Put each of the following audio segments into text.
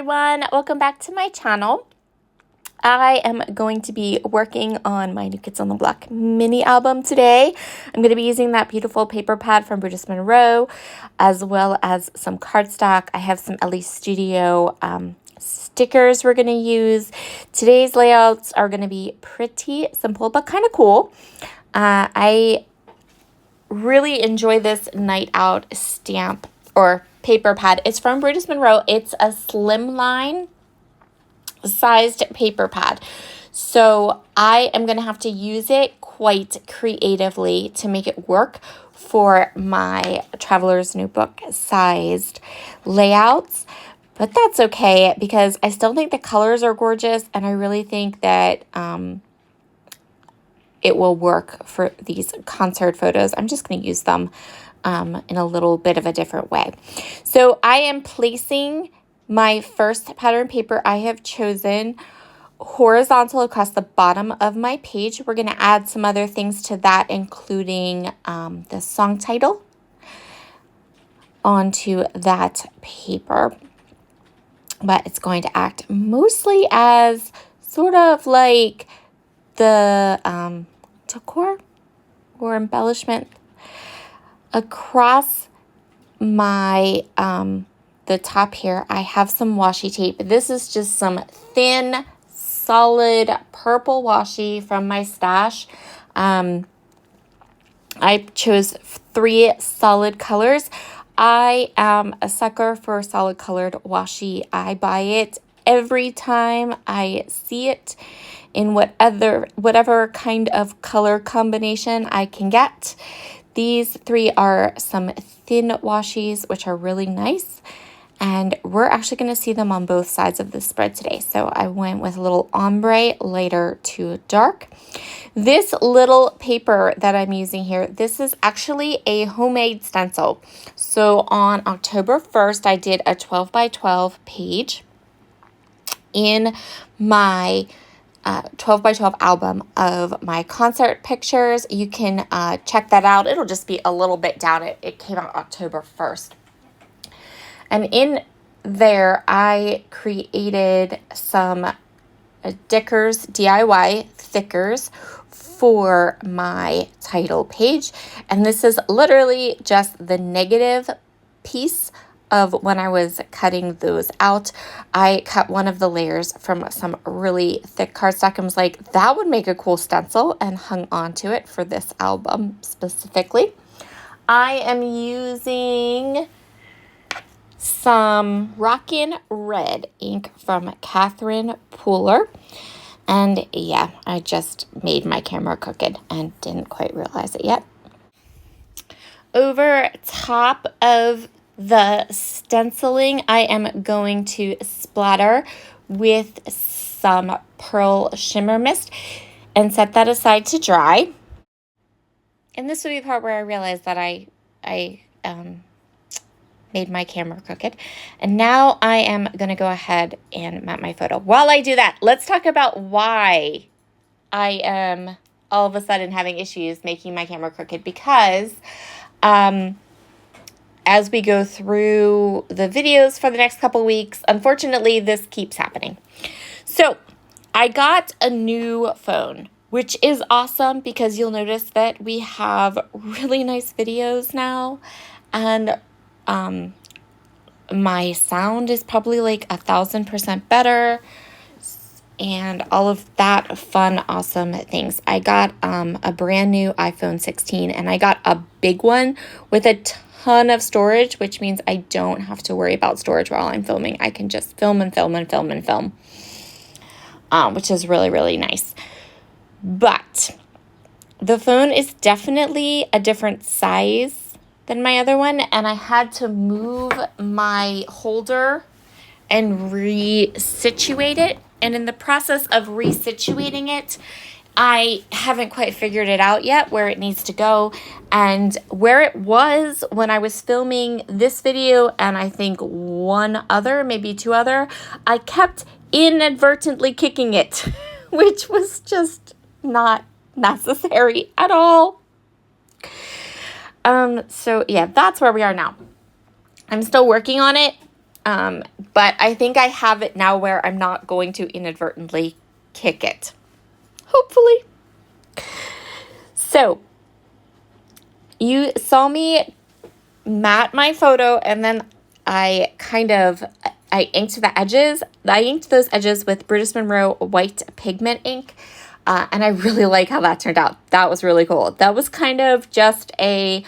everyone, welcome back to my channel. I am going to be working on my New Kids on the Block mini album today. I'm going to be using that beautiful paper pad from Brutus Monroe, as well as some cardstock. I have some LE Studio stickers we're going to use. Today's layouts are going to be pretty simple, but kind of cool. I really enjoy this Night Out stamp or paper pad. It's from Brutus Monroe. It's a slimline sized paper pad. So I am going to have to use it quite creatively to make it work for my Traveler's Notebook sized layouts. But that's okay because I still think the colors are gorgeous, and I really think that it will work for these concert photos. I'm just going to use them in a little bit of a different way. So I am placing my first pattern paper I have chosen horizontal across the bottom of my page. We're going to add some other things to that, including the song title onto that paper. But it's going to act mostly as sort of like the decor or embellishment across my the top here. I have some washi tape. This is just some thin, solid purple washi from my stash. I chose 3 solid colors. I am a sucker for solid colored washi. I buy it every time I see it in whatever kind of color combination I can get. These 3 are some thin washies, which are really nice. And we're actually going to see them on both sides of the spread today. So I went with a little ombre, lighter to dark. This little paper that I'm using here, this is actually a homemade stencil. So on October 1st, I did a 12 by 12 page in my 12 by 12 album of my concert pictures. You can check that out. It'll just be a little bit down. It came out October 1st. And in there, I created some Dickers DIY thickers for my title page. And this is literally just the negative piece of when I was cutting those out. I cut one of the layers from some really thick cardstock and was like, that would make a cool stencil, and hung on to it for this album specifically. I am using some Rockin' Red ink from Catherine Pooler. And yeah, I just made my camera crooked and didn't quite realize it yet. Over top of the stenciling, I am going to splatter with some Pearl Shimmer Mist and set that aside to dry. And this would be the part where I realized that I made my camera crooked. And now I am going to go ahead and map my photo. While I do that, let's talk about why I am all of a sudden having issues making my camera crooked, because as we go through the videos for the next couple weeks, unfortunately, this keeps happening. So I got a new phone, which is awesome because you'll notice that we have really nice videos now. And my sound is probably like 1,000% better, and all of that fun, awesome things. I got a brand new iPhone 16, and I got a big one with a ton of storage, which means I don't have to worry about storage while I'm filming. I can just film and film and film and film, which is really, really nice. But the phone is definitely a different size than my other one, and I had to move my holder and resituate it. And in the process of resituating it, I haven't quite figured it out yet where it needs to go. And where it was when I was filming this video, and I think one other, maybe 2 other, I kept inadvertently kicking it, which was just not necessary at all. So yeah, that's where we are now. I'm still working on it. But I think I have it now where I'm not going to inadvertently kick it. Hopefully. So, you saw me matte my photo, and then I inked the edges. I inked those edges with Brutus Monroe white pigment ink. And I really like how that turned out. That was really cool. That was kind of just a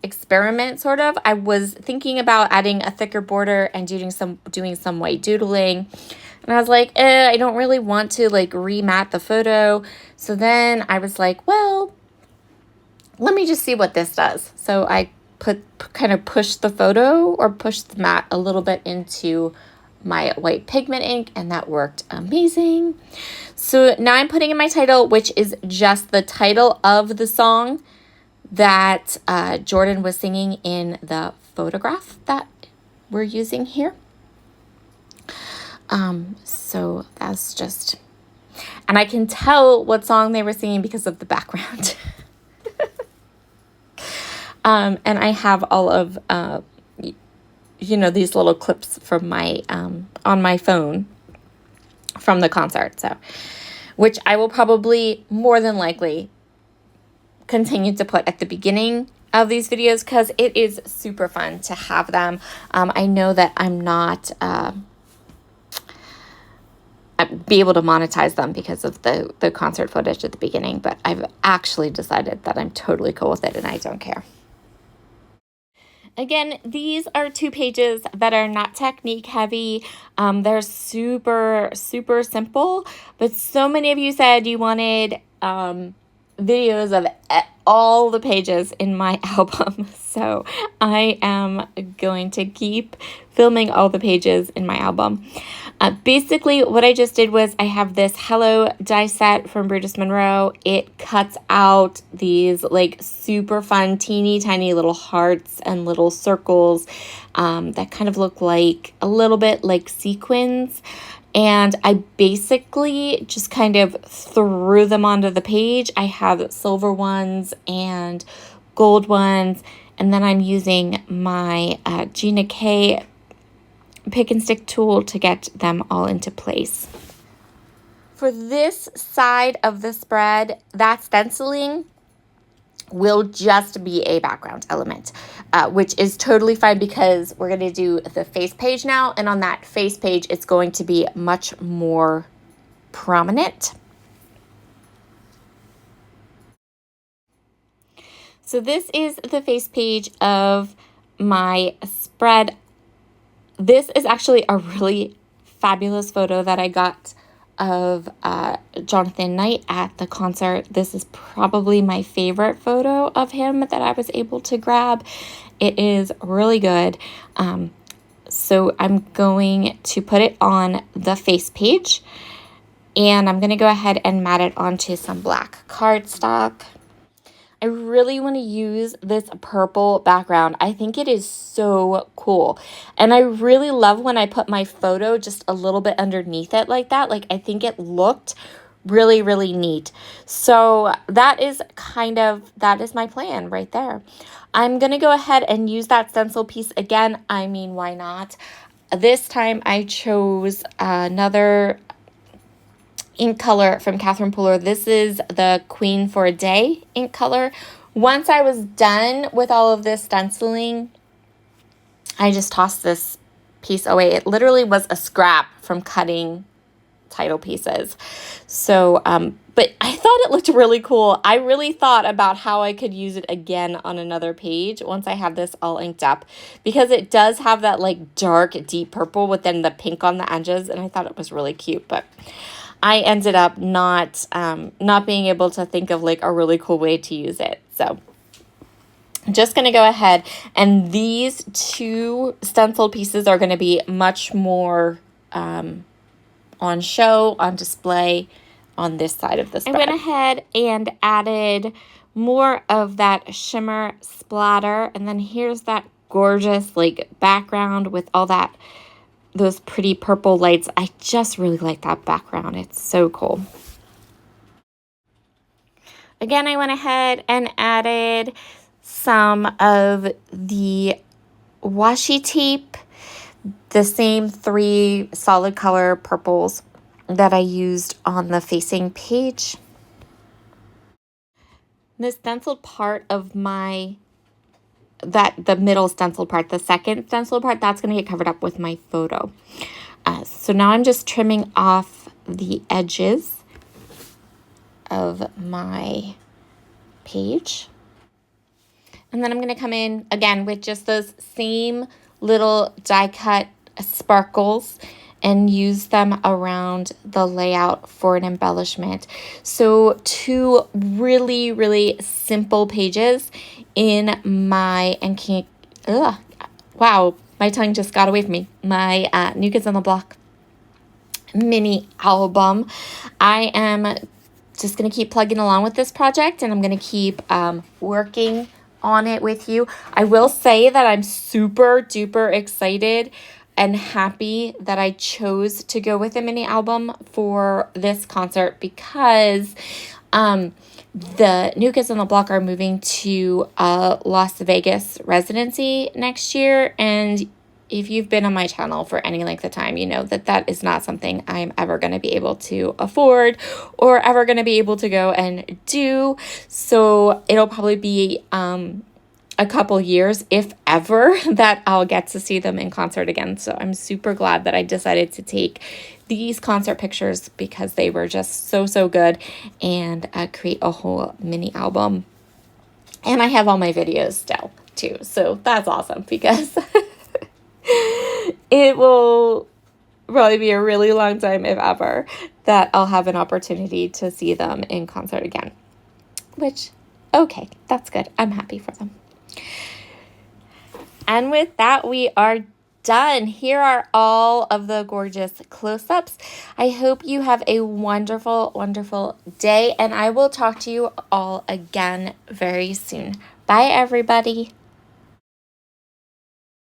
experiment, sort of. I was thinking about adding a thicker border and doing some white doodling. And I was like, I don't really want to like rematte the photo. So then I was like, well, let me just see what this does. So I pushed the photo or pushed the matte a little bit into my white pigment ink, and that worked amazing. So now I'm putting in my title, which is just the title of the song that Jordan was singing in the photograph that we're using here. So that's just, and I can tell what song they were singing because of the background. And I have all of, these little clips from my, on my phone from the concert. So, which I will probably more than likely continue to put at the beginning of these videos because it is super fun to have them. I know that I'm not be able to monetize them because of the concert footage at the beginning, but I've actually decided that I'm totally cool with it and I don't care. Again, these are 2 pages that are not technique heavy. They're super, super simple, but so many of you said you wanted videos of all the pages in my album. So I am going to keep filming all the pages in my album. Basically, what I just did was I have this Hello die set from Brutus Monroe. It cuts out these like super fun, teeny tiny little hearts and little circles that kind of look like a little bit like sequins. And I basically just kind of threw them onto the page. I have silver ones and gold ones. And then I'm using my Gina K pick and stick tool to get them all into place. For this side of the spread, that stenciling will just be a background element, which is totally fine because we're going to do the face page now. And on that face page, it's going to be much more prominent. So this is the face page of my spread. This is actually a really fabulous photo that I got of Jonathan Knight at the concert. This is probably my favorite photo of him that I was able to grab. It is really good. So I'm going to put it on the face page, and I'm going to go ahead and mat it onto some black cardstock. I really want to use this purple background. I think it is so cool. And I really love when I put my photo just a little bit underneath it like that. Like, I think it looked really, really neat. So that is my plan right there. I'm going to go ahead and use that stencil piece again. I mean, why not? This time I chose another ink color from Catherine Pooler. This is the Queen for a Day ink color. Once I was done with all of this stenciling, I just tossed this piece away. It literally was a scrap from cutting title pieces. So, but I thought it looked really cool. I really thought about how I could use it again on another page once I have this all inked up, because it does have that like dark, deep purple within the pink on the edges, and I thought it was really cute, but I ended up not being able to think of like a really cool way to use it. So I'm just going to go ahead, and these 2 stencil pieces are going to be much more on show, on display on this side of the spread. I went ahead and added more of that shimmer splatter, and then here's that gorgeous like background with all that those pretty purple lights. I just really like that background. It's so cool. Again, I went ahead and added some of the washi tape the same 3 solid color purples that I used on the facing page. The stenciled part of the middle stenciled part, the second stenciled part, that's going to get covered up with my photo. So now I'm just trimming off the edges of my page. And then I'm going to come in again with just those same little die cut sparkles and use them around the layout for an embellishment. So 2 really, really simple pages in my, wow, my tongue just got away from me. My New Kids on the Block mini album. I am just going to keep plugging along with this project, and I'm going to keep working on it with you. I will say that I'm super duper excited and happy that I chose to go with a mini album for this concert, because the New Kids on the Block are moving to Las Vegas residency next year, and if you've been on my channel for any length of time, you know that that is not something I'm ever going to be able to afford or ever going to be able to go and do. So it'll probably be a couple years, if ever, that I'll get to see them in concert again. So I'm super glad that I decided to take these concert pictures, because they were just so good, and create a whole mini album. And I have all my videos still too. So that's awesome, because it will probably be a really long time, if ever, that I'll have an opportunity to see them in concert again. Which, okay, that's good. I'm happy for them. And with that, we are done. Here are all of the gorgeous close-ups. I hope you have a wonderful, wonderful day, and I will talk to you all again very soon. Bye, everybody.